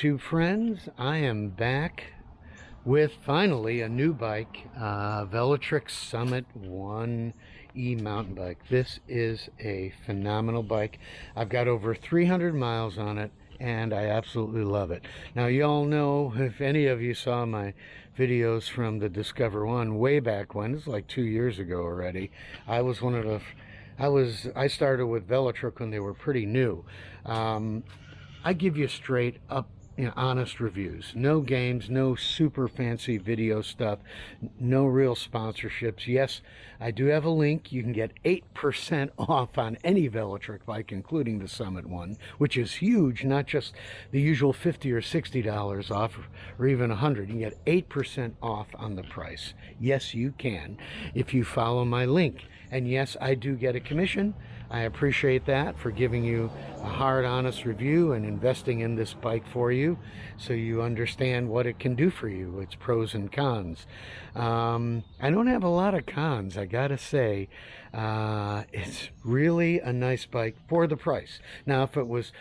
YouTube friends, I am back with finally a new bike, Velotric Summit 1E mountain bike. This is a phenomenal bike. I've got over 300 miles on it and I absolutely love it. Now you all know, if any of you saw my videos from the Discover One way back when, it's like 2 years ago already, I was one of the I started with Velotric when they were pretty new. I give you straight up, honest reviews. No games, no super fancy video stuff, no real sponsorships. Yes, I do have a link. You can get 8% off on any Velotric bike, including the Summit one, which is huge, not just the usual $50 or $60 off, or even $100. You can get 8% off on the price. Yes, you can, if you follow my link. And yes, I do get a commission. I appreciate that, for giving you a hard, honest review and investing in this bike for you so you understand what it can do for you, its pros and cons. I don't have a lot of cons, I gotta say. It's really a nice bike for the price. Now, if it was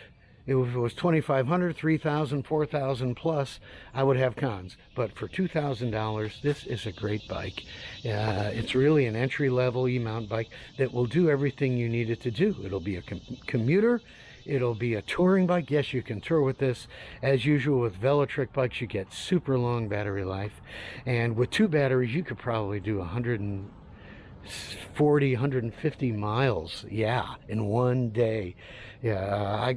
$2,500, $3,000, $4,000 plus, I would have cons. But for $2,000, this is a great bike. It's really an entry-level e-mount bike that will do everything you need it to do. It'll be a commuter. It'll be a touring bike. Yes, you can tour with this. As usual with Velotric bikes, you get super long battery life. And with 2 batteries, you could probably do 140, 150 miles, yeah, in one day. Yeah,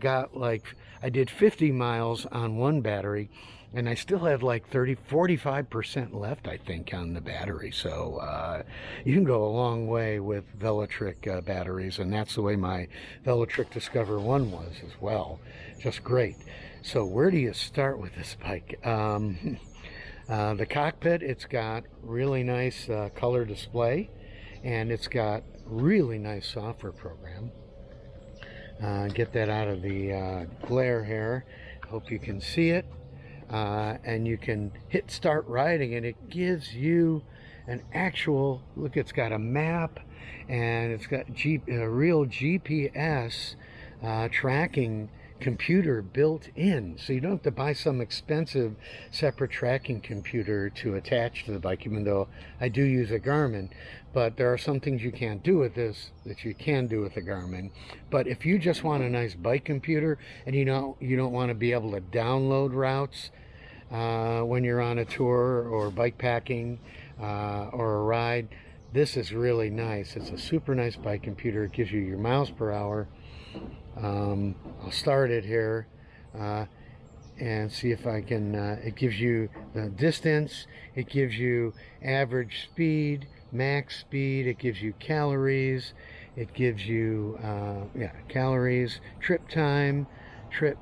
I did 50 miles on one battery, and I still had like 45% left, I think, on the battery. So you can go a long way with Velotric batteries, and that's the way my Velotric Discover One was as well. Just great. So where do you start with this bike? The cockpit, it's got really nice color display, and it's got really nice software program. Get that out of the glare here. Hope you can see it. And you can hit start riding, and it gives you an actual look. It's got a map, and it's got a real GPS tracking computer built in, so you don't have to buy some expensive separate tracking computer to attach to the bike, even though I do use a Garmin. But there are some things you can't do with this that you can do with a Garmin. But if you just want a nice bike computer, and you don't want to be able to download routes when you're on a tour or bike packing or a ride, this is really nice. It's a super nice bike computer. It gives you your miles per hour. I'll start it here and see if I can, it gives you the distance, it gives you average speed, max speed, it gives you calories, it gives you calories, trip time, trip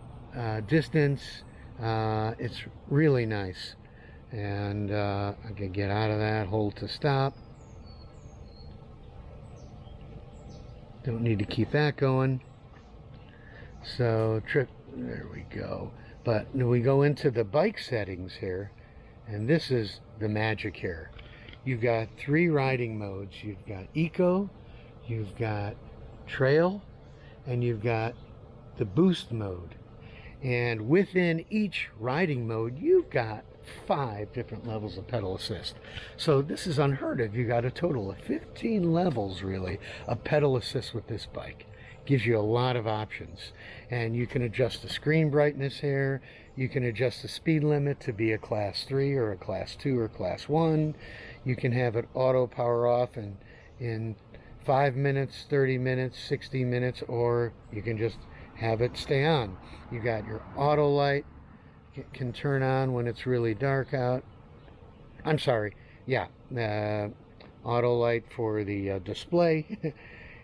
distance. It's really nice. And I can get out of that, hold to stop. Don't need to keep that going. So there we go. But we go into the bike settings here, and this is the magic here. You've got 3 riding modes. You've got eco, you've got trail, and you've got the boost mode. And within each riding mode, you've got 5 different levels of pedal assist. So this is unheard of. You got a total of 15 levels really of pedal assist with this bike. Gives you a lot of options, and you can adjust the screen brightness here. You can adjust the speed limit to be a class 3 or a class 2 or class 1. You can have it auto power off in 5 minutes, 30 minutes, 60 minutes, or you can just have it stay on. You got your auto light, can turn on when it's really dark out. I'm sorry, yeah, auto light for the display.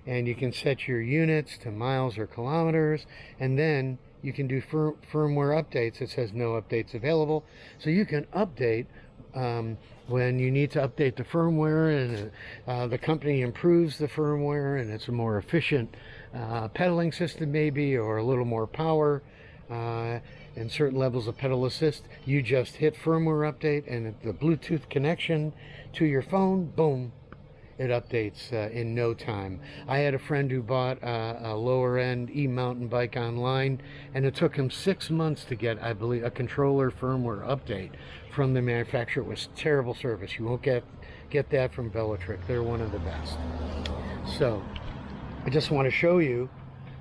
And you can set your units to miles or kilometers, and then you can do firmware updates. It says no updates available, so you can update when you need to update the firmware, and the company improves the firmware, and it's a more efficient pedaling system maybe, or a little more power, and certain levels of pedal assist. You just hit firmware update, and the Bluetooth connection to your phone, boom, it updates in no time. I had a friend who bought a lower end e-mountain bike online, and it took him 6 months to get, I believe, a controller firmware update from the manufacturer. It was terrible service. You won't get that from Velotric. They're one of the best. So I just want to show you,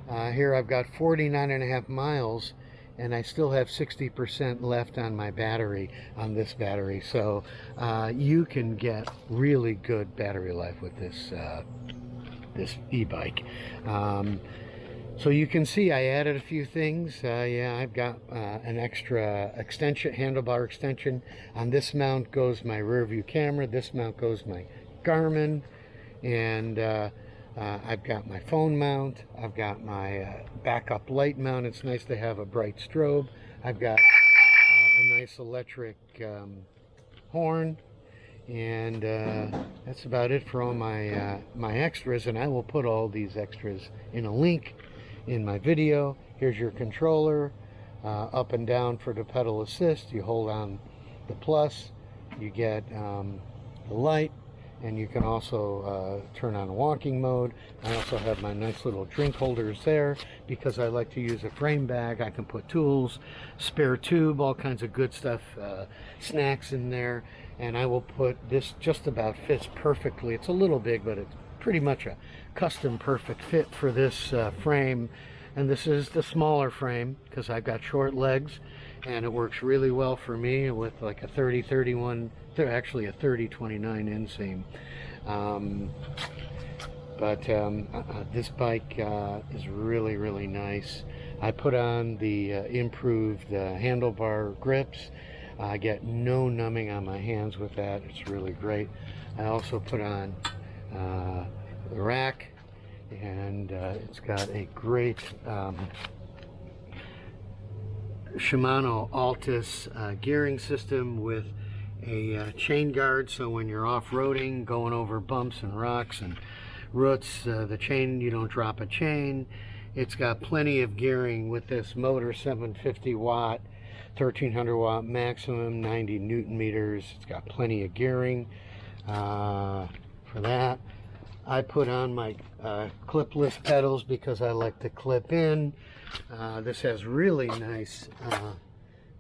here I've got 49.5 miles, and I still have 60% left on my battery, on this battery. So you can get really good battery life with this this e-bike. So you can see I added a few things. Yeah, I've got an extra extension, handlebar extension. On this mount goes my rear view camera. This mount goes my Garmin, and I've got my phone mount. I've got my backup light mount. It's nice to have a bright strobe. I've got a nice electric horn, and that's about it for all my my extras. And I will put all these extras in a link in my video. Here's your controller, up and down for the pedal assist. You hold on the plus, you get the light, and you can also turn on walking mode. I also have my nice little drink holders there because I like to use a frame bag. I can put tools, spare tube, all kinds of good stuff, snacks in there, and I will put this, just about fits perfectly. It's a little big, but it's pretty much a custom perfect fit for this frame. And this is the smaller frame because I've got short legs, and it works really well for me with like a 30-31, actually a 30-29 inseam. This bike is really nice. I put on the improved handlebar grips. I get no numbing on my hands with that. It's really great. I also put on the rack, and it's got a great Shimano Altus gearing system with a chain guard, so when you're off-roading, going over bumps and rocks and roots, the chain, you don't drop a chain. It's got plenty of gearing with this motor, 750 watt, 1300 watt maximum, 90 Newton meters. It's got plenty of gearing for that. I put on my clipless pedals because I like to clip in. This has really nice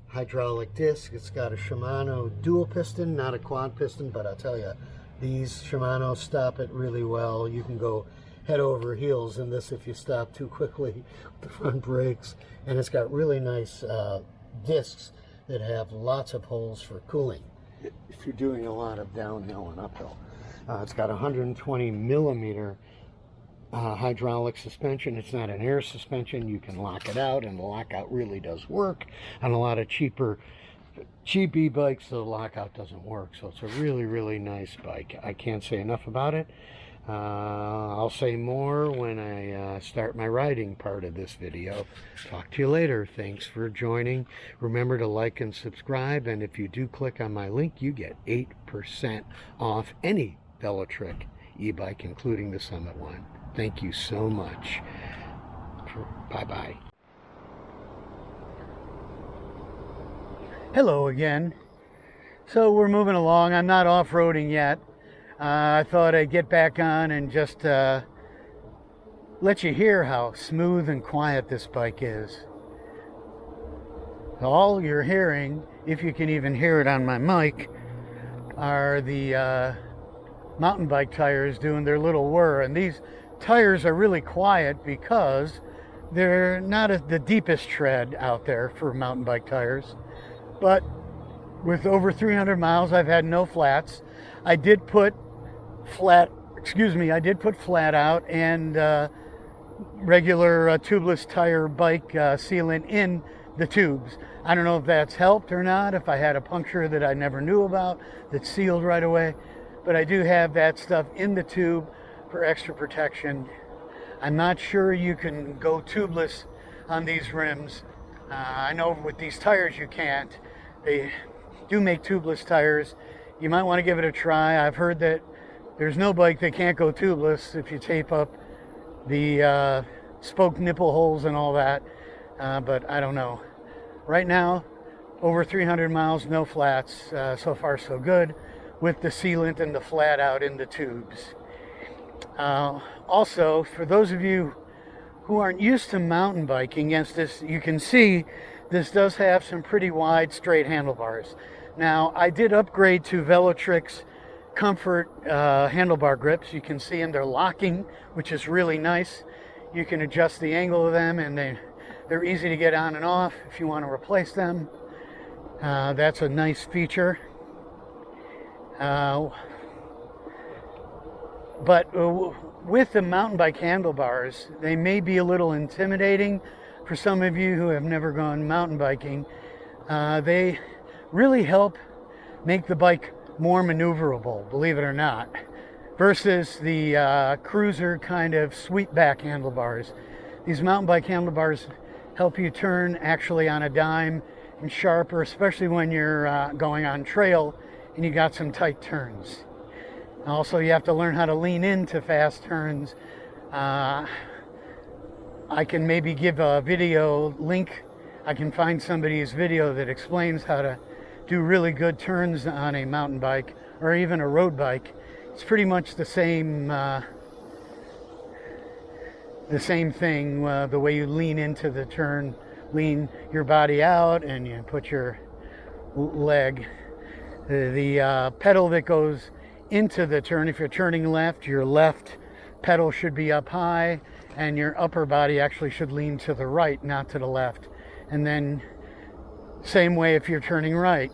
hydraulic disc. It's got a Shimano dual piston, not a quad piston, but I'll tell you, these Shimano stop it really well. You can go head over heels in this if you stop too quickly with the front brakes. And it's got really nice discs that have lots of holes for cooling if you're doing a lot of downhill and uphill. It's got 120 millimeter hydraulic suspension. It's not an air suspension. You can lock it out, and the lockout really does work. On a lot of cheap e-bikes, the lockout doesn't work. So it's a really nice bike. I can't say enough about it. I'll say more when I start my riding part of this video. Talk to you later. Thanks for joining. Remember to like and subscribe, and if you do click on my link, you get 8% off any Velotric e-bike, including the Summit one. Thank you so much. Bye-bye. Hello again. So we're moving along. I'm not off-roading yet. I thought I'd get back on and just let you hear how smooth and quiet this bike is. All you're hearing, if you can even hear it on my mic, are the mountain bike tires doing their little whir. And these tires are really quiet because they're not the deepest tread out there for mountain bike tires. But with over 300 miles, I've had no flats. I did put flat out and regular tubeless tire bike sealant in the tubes. I don't know if that's helped or not, if I had a puncture that I never knew about that sealed right away, but I do have that stuff in the tube for extra protection. I'm not sure you can go tubeless on these rims. I know with these tires you can't. They do make tubeless tires. You might want to give it a try. I've heard that there's no bike that can't go tubeless if you tape up the spoke nipple holes and all that, but I don't know. Right now, over 300 miles, no flats. So far so good with the sealant and the flat out in the tubes. Also, for those of you who aren't used to mountain biking, yes, this, you can see this does have some pretty wide straight handlebars. Now, I did upgrade to Velotric's comfort handlebar grips. You can see them, they're locking, which is really nice. You can adjust the angle of them, and they're easy to get on and off if you want to replace them. That's a nice feature. But with the mountain bike handlebars, they may be a little intimidating for some of you who have never gone mountain biking. They really help make the bike more maneuverable, believe it or not, versus the cruiser kind of sweep back handlebars. These mountain bike handlebars help you turn actually on a dime and sharper, especially when you're going on trail and you got some tight turns. Also, you have to learn how to lean into fast turns. I can maybe give a video link. I can find somebody's video that explains how to do really good turns on a mountain bike or even a road bike. It's pretty much the same thing. The way you lean into the turn, lean your body out, and you put your leg. The pedal that goes into the turn, if you're turning left, your left pedal should be up high, and your upper body actually should lean to the right, not to the left. And then same way if you're turning right,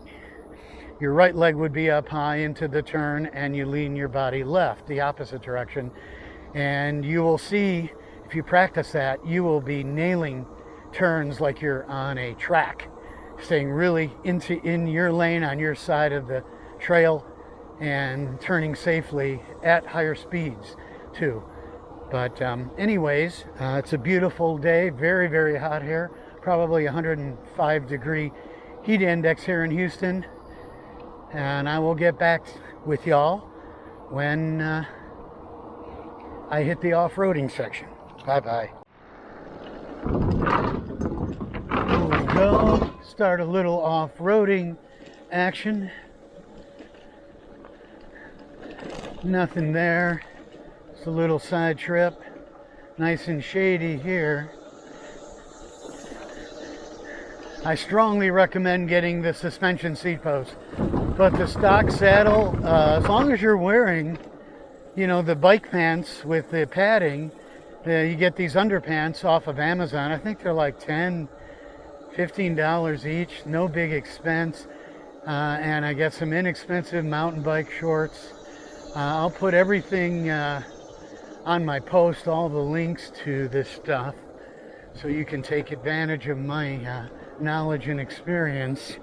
your right leg would be up high into the turn, and you lean your body left, the opposite direction. And you will see, if you practice that, you will be nailing turns like you're on a track, staying really in your lane on your side of the trail, and turning safely at higher speeds too. But anyways, it's a beautiful day, very, very hot here, probably 105 degree heat index here in Houston. And I will get back with y'all when I hit the off-roading section. Bye-bye. Here we go. Start a little off-roading action. Nothing there. It's a little side trip. Nice and shady here. I strongly recommend getting the suspension seat post. But the stock saddle, as long as you're wearing, you know, the bike pants with the padding, you get these underpants off of Amazon. I think they're like $10, $15 each. No big expense. And I get some inexpensive mountain bike shorts. I'll put everything on my post, all the links to this stuff, so you can take advantage of my knowledge and experience.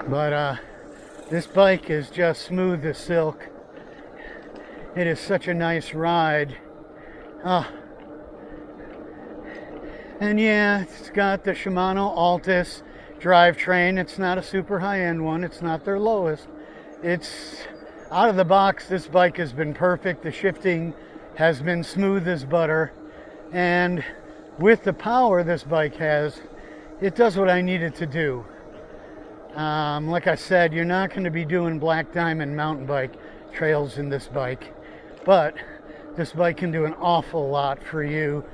But this bike is just smooth as silk. It is such a nice ride. And yeah, it's got the Shimano Altus drivetrain. It's not a super high-end one. It's not their lowest. It's out of the box. This bike has been perfect. The shifting has been smooth as butter. And with the power this bike has, it does what I need it to do. Like I said, you're not going to be doing black diamond mountain bike trails in this bike, but this bike can do an awful lot for you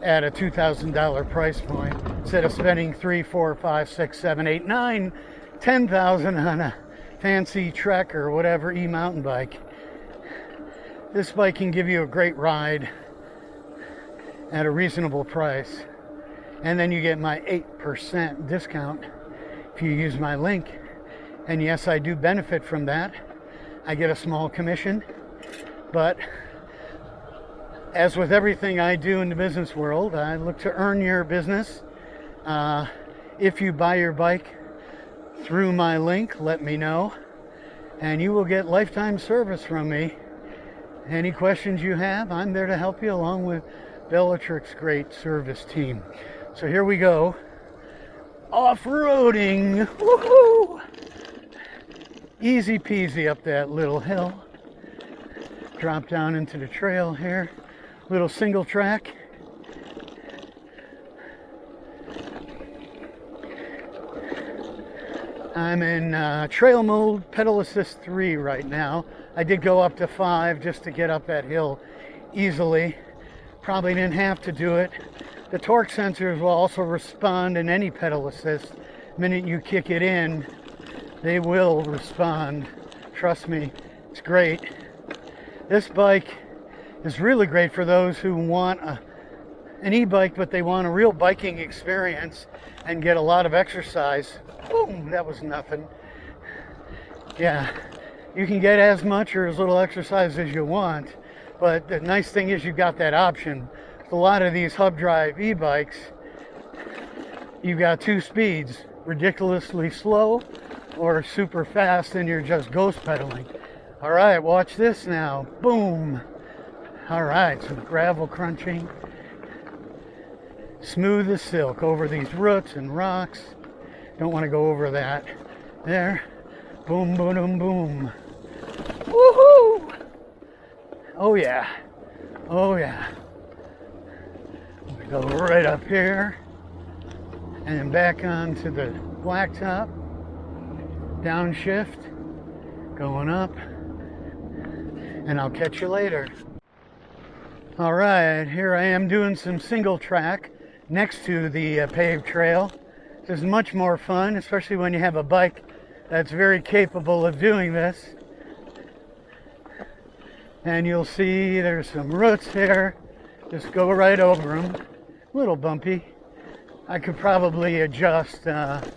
at a $2,000 price point, instead of spending $3,000, $4,000, $5,000, $6,000, $7,000, $8,000, $9,000, $10,000 on a fancy Trek or whatever e-mountain bike. This bike can give you a great ride at a reasonable price, and then you get my 8% discount if you use my link. And yes, I do benefit from that. I get a small commission, but as with everything I do in the business world, I look to earn your business. If you buy your bike through my link, let me know, and you will get lifetime service from me. Any questions you have, I'm there to help you, along with Velotric's great service team. So here we go. Off-roading. Woohoo! Easy peasy up that little hill. Drop down into the trail here. Little single track. I'm in trail mode, pedal assist 3 right now. I did go up to 5 just to get up that hill easily. Probably didn't have to do it. The torque sensors will also respond in any pedal assist. The minute you kick it in, they will respond. Trust me, it's great. This bike is really great for those who want an e-bike, but they want a real biking experience and get a lot of exercise. Boom, that was nothing. Yeah, you can get as much or as little exercise as you want, but the nice thing is you got that option. With a lot of these hub drive e-bikes, you've got 2 speeds, ridiculously slow or super fast, and you're just ghost pedaling. All right, watch this now. Boom. All right, some gravel crunching. Smooth as silk over these roots and rocks. Don't want to go over that. There. Boom, boom, boom, boom. Woohoo! Oh yeah. Oh yeah. We go right up here and then back onto the blacktop. Downshift. Going up. And I'll catch you later. All right, here I am doing some single track next to the paved trail. This is much more fun, especially when you have a bike that's very capable of doing this. And you'll see there's some roots here. Just go right over them. A little bumpy. I could probably adjust. Woohoo!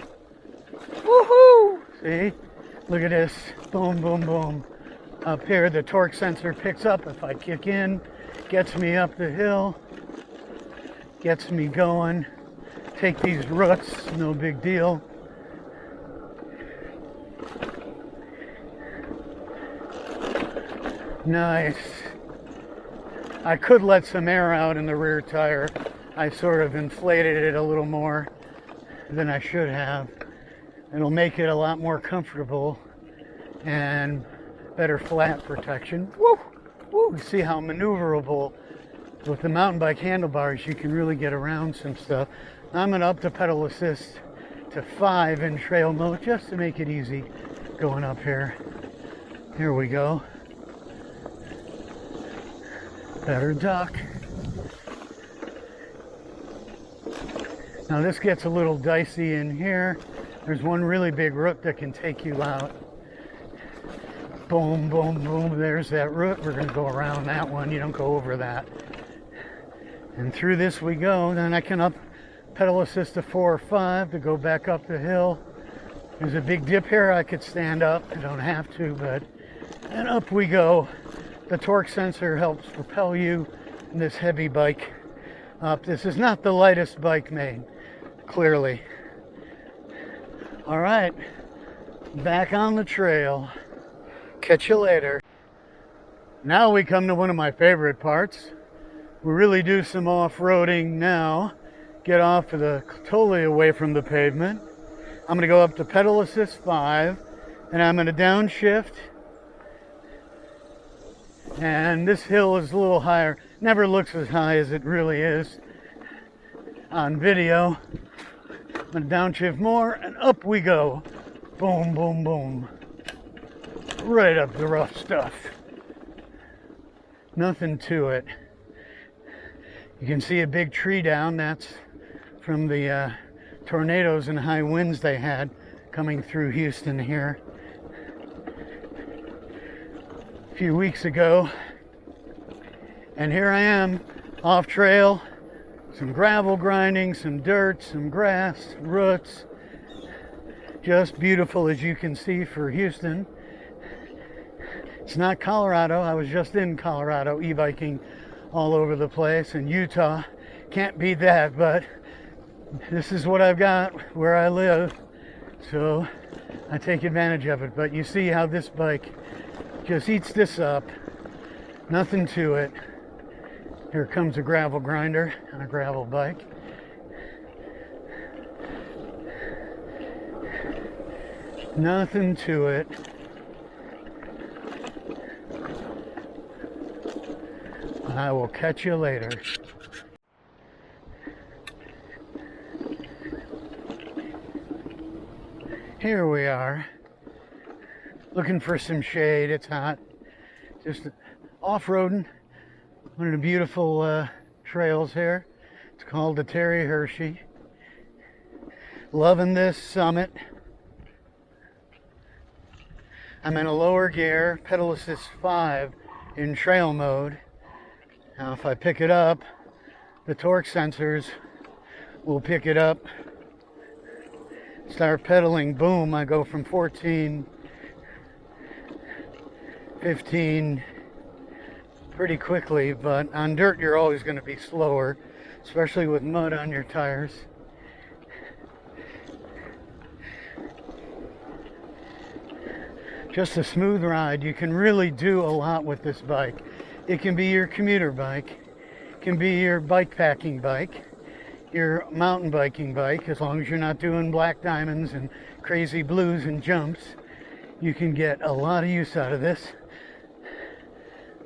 See? Look at this. Boom, boom, boom. Up here, the torque sensor picks up if I kick in. Gets me up the hill. Gets me going. Take these roots, no big deal. Nice. I could let some air out in the rear tire. I sort of inflated it a little more than I should have. It'll make it a lot more comfortable and better flat protection. Woo! Woo! See how maneuverable with the mountain bike handlebars you can really get around some stuff. I'm going to up the pedal assist to 5 in trail mode just to make it easy going up here. Here we go. Better duck. Now this gets a little dicey in here. There's one really big root that can take you out. Boom, boom, boom. There's that root. We're going to go around that one. You don't go over that. And through this we go. Then I can up pedal assist to 4 or 5 to go back up the hill. There's a big dip here. I could stand up. I don't have to, but and up we go. The torque sensor helps propel you in this heavy bike up. This is not the lightest bike made, clearly. All right, back on the trail. Catch you later. Now we come to one of my favorite parts. We really do some off-roading now. Get off of totally away from the pavement. I'm going to go up to pedal assist 5, and I'm going to downshift. And this hill is a little higher. Never looks as high as it really is on video. I'm going to downshift more, and up we go. Boom, boom, boom. Right up the rough stuff. Nothing to it. You can see a big tree down. That's from the tornadoes and high winds they had coming through Houston here a few weeks ago. And here I am off trail. Some gravel grinding, some dirt, some grass, roots. Just beautiful, as you can see, for Houston. It's not Colorado. I was just in Colorado e-biking all over the place, and Utah. Can't beat that, but this is what I've got where I live, so I take advantage of it. But you see how this bike just eats this up. Nothing to it. Here comes a gravel grinder on a gravel bike. Nothing to it. I will catch you later. Here we are, looking for some shade. It's hot. Just off-roading one of the beautiful trails here. It's called the Terry Hershey. Loving this summit. I'm in a lower gear, pedal assist 5 in trail mode. Now if I pick it up, the torque sensors will pick it up. Start pedaling, boom, I go from 14, 15 pretty quickly, but on dirt you're always going to be slower, especially with mud on your tires. Just a smooth ride. You can really do a lot with this bike. It can be your commuter bike, it can be your bike packing bike, your mountain biking bike, as long as you're not doing black diamonds and crazy blues and jumps. You can get a lot of use out of this.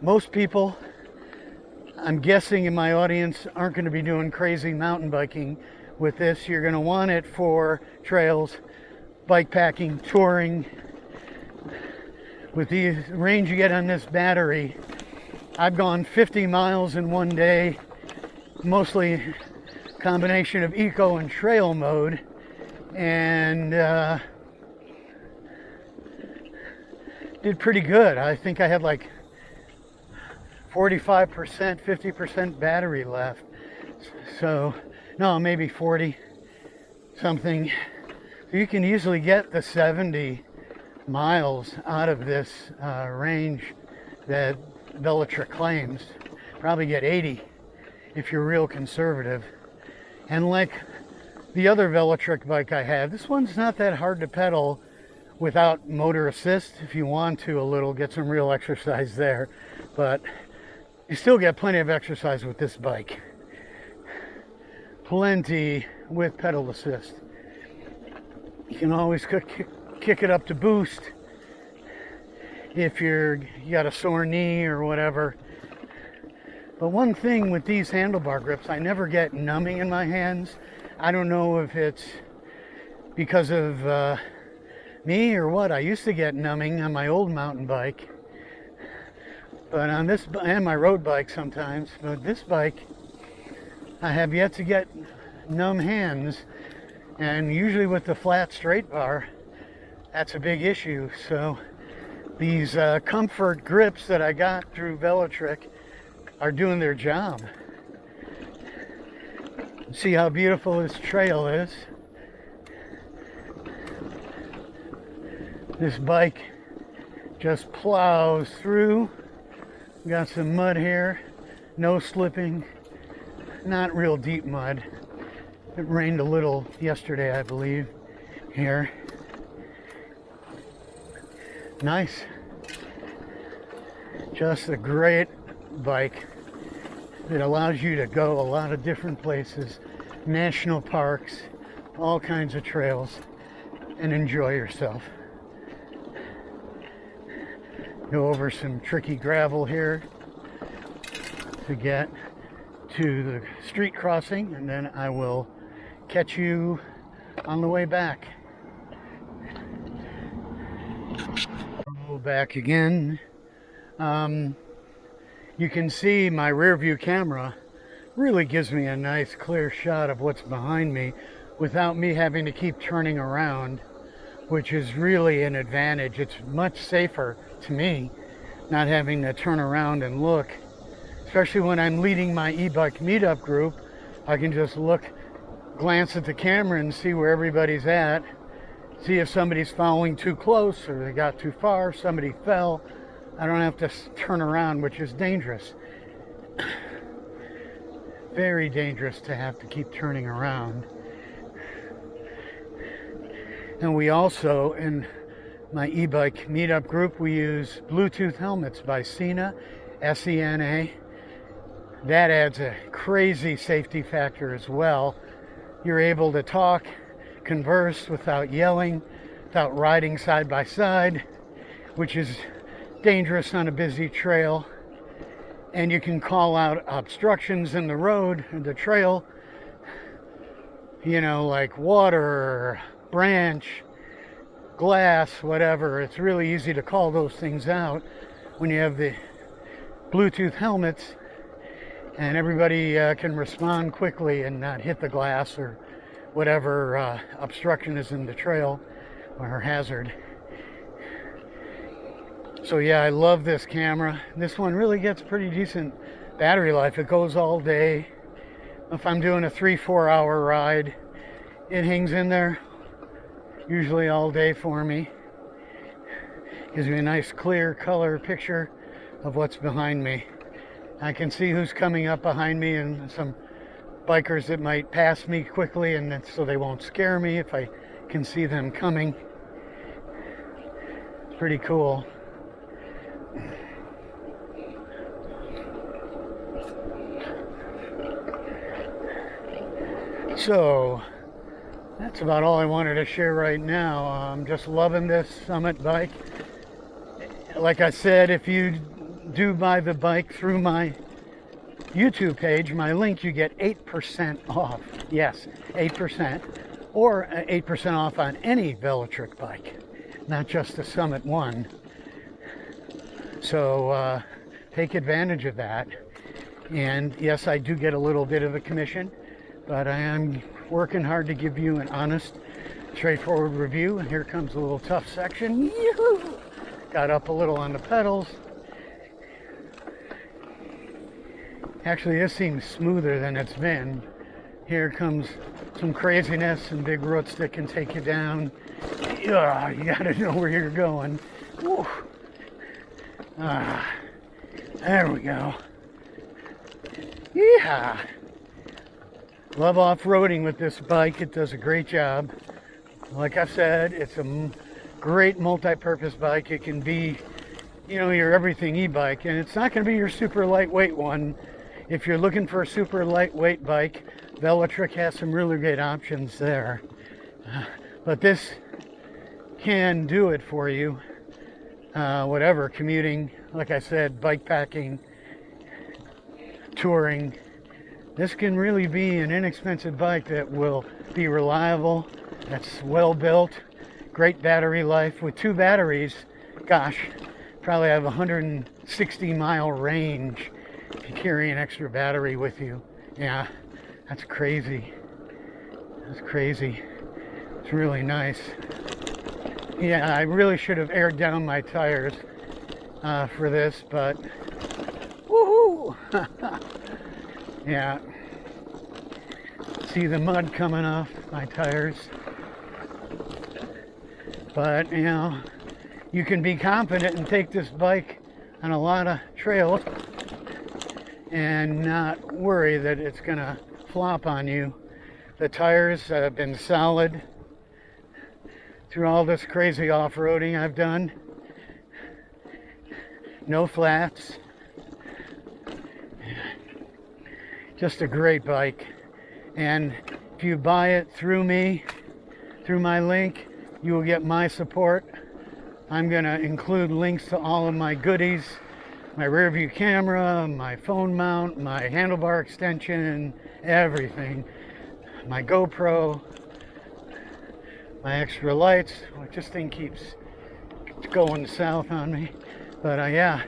Most people, I'm guessing in my audience, aren't going to be doing crazy mountain biking with this. You're going to want it for trails, bike packing, touring. With the range you get on this battery, I've gone 50 miles in one day, mostly combination of eco and trail mode, and did pretty good. I think I had like 45%, 50% battery left. So, no, maybe 40 something. So you can easily get the 70 miles out of this range that Velotric claims. Probably get 80 if you're real conservative. And like the other Velotric bike I have, this one's not that hard to pedal without motor assist. If you want to a little, get some real exercise there, but you still get plenty of exercise with this bike. Plenty with pedal assist. You can always kick it up to boost if you got a sore knee or whatever. But one thing with these handlebar grips, I never get numbing in my hands. I don't know if it's because of me or what. I used to get numbing on my old mountain bike, but on this, and my road bike sometimes, but this bike I have yet to get numb hands, and usually with the flat straight bar that's a big issue. So these comfort grips that I got through Velotric are doing their job. See how beautiful this trail is. This bike just plows through. Got some mud here, no slipping, not real deep mud. It rained a little yesterday, I believe, here. Nice. Just a great bike that allows you to go a lot of different places, national parks, all kinds of trails, and enjoy yourself. Go over some tricky gravel here to get to the street crossing, and then I will catch you on the way back. Go back again. You can see my rear view camera really gives me a nice clear shot of what's behind me without me having to keep turning around, which is really an advantage. It's much safer to me not having to turn around and look, especially when I'm leading my e-bike meetup group. I can just look, glance at the camera and see where everybody's at, see if somebody's following too close or they got too far, somebody fell. I don't have to turn around, which is dangerous. Very dangerous to have to keep turning around. And we also, in my e-bike meetup group, we use Bluetooth helmets by Sena, S-E-N-A. That adds a crazy safety factor as well. You're able to talk, converse without yelling, without riding side by side, which is dangerous on a busy trail. And you can call out obstructions in the road and the trail, you know, like water, branch, glass, whatever. It's really easy to call those things out when you have the Bluetooth helmets, and everybody can respond quickly and not hit the glass or whatever obstruction is in the trail or hazard. So yeah, I love this camera. This one really gets pretty decent battery life. It goes all day. If I'm doing a 3-4 hour ride, it hangs in there usually all day for me. Gives me a nice clear color picture of what's behind me. I can see who's coming up behind me and some bikers that might pass me quickly, and so they won't scare me if I can see them coming. It's pretty cool. So that's about all I wanted to share right now. I'm just loving this Summit bike. Like I said, if you do buy the bike through my YouTube page, my link, you get 8% off. Yes, 8%. Or 8% off on any Velotric bike, not just the Summit one. So take advantage of that. And yes, I do get a little bit of a commission, but I am working hard to give you an honest, straightforward review. And here comes a little tough section. Yoo-hoo! Got up a little on the pedals. Actually, this seems smoother than it's been. Here comes some craziness and big roots that can take you down. Yeah, you gotta know where you're going. Woo. There we go. Yeah. Love off-roading with this bike. It does a great job. Like I said, it's a great multi-purpose bike. It can be, you know, your everything e-bike, and it's not going to be your super lightweight one. If you're looking for a super lightweight bike, Velotric has some really great options there. But this can do it for you. Whatever, commuting, like I said, bike packing, touring. This can really be an inexpensive bike that will be reliable, that's well built, great battery life. With 2 batteries, gosh, probably have 160 mile range if you carry an extra battery with you. Yeah, that's crazy. That's crazy. It's really nice. Yeah, I really should have aired down my tires for this, but woohoo! Yeah. See the mud coming off my tires. But, you know, you can be confident and take this bike on a lot of trails and not worry that it's going to flop on you. The tires have been solid through all this crazy off-roading I've done. No flats. Just a great bike. And if you buy it through me, through my link, you will get my support. I'm going to include links to all of my goodies, my rear view camera, my phone mount, my handlebar extension, everything. My GoPro, my extra lights. This thing keeps going south on me. But yeah,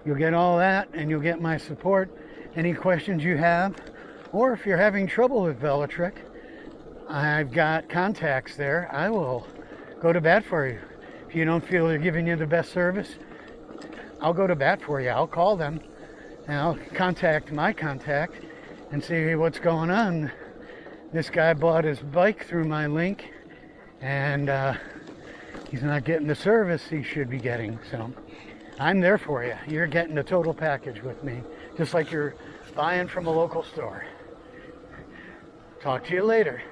you'll get all that, and you'll get my support. Any questions you have, or if you're having trouble with Velotric, I've got contacts there. I will go to bat for you. If you don't feel they're giving you the best service, I'll go to bat for you. I'll call them and I'll contact my contact and see what's going on. This guy bought his bike through my link, and he's not getting the service he should be getting. So I'm there for you. You're getting the total package with me, just like you're buying from a local store. Talk to you later.